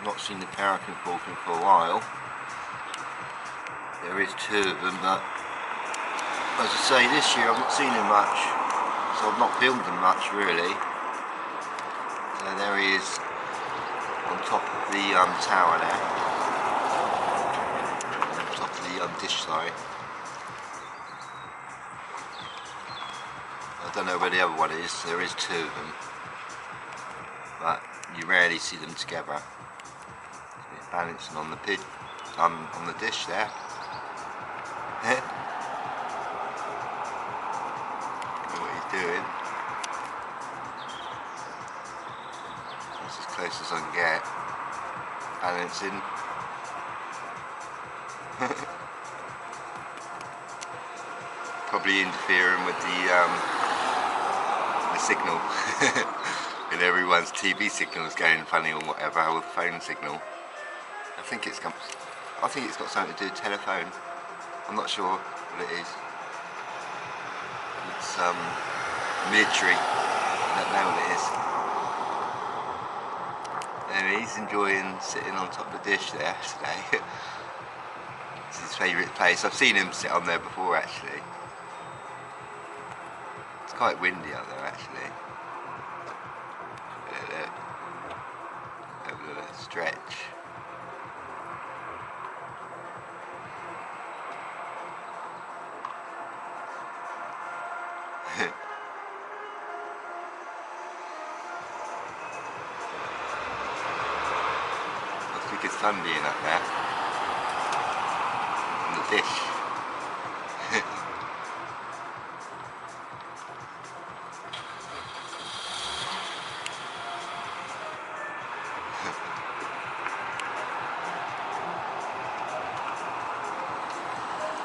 not seen the Peregrine falcon for a while. There is two of them, but as I say, this year I've not seen him much, so I've not filmed him much really. So there he is on top of the tower there, on top of the dish, sorry. I don't know where the other one is. There is two of them, but you rarely see them together. So he's balancing on the on the dish there. What he's doing. That's as close as I can get. Balancing. Probably interfering with the signal. And everyone's TV signal is going funny or whatever, or the phone signal. I think it's got something to do with telephone. I'm not sure what it is. It's military. I don't know what it is. Anyway, he's enjoying sitting on top of the dish there today. It's his favourite place. I've seen him sit on there before actually. It's quite windy out there actually. Have a little stretch. I think it's fun being up there on the dish.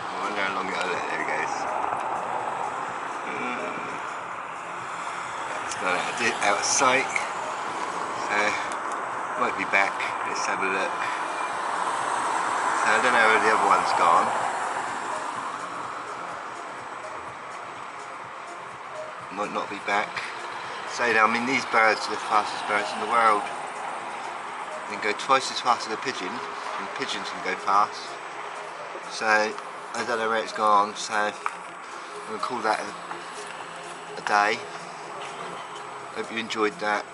I wonder how long it'll let. There he goes. It's gone out of sight, so might be back. Let's have a look. So I don't know where the other one's gone. Might not be back. So now, I mean, these birds are the fastest birds in the world. They can go twice as fast as a pigeon, and pigeons can go fast. So I don't know where it's gone, so I'm going to call that a day. Hope you enjoyed that.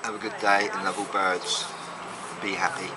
Have a good day and love all birds. Be happy.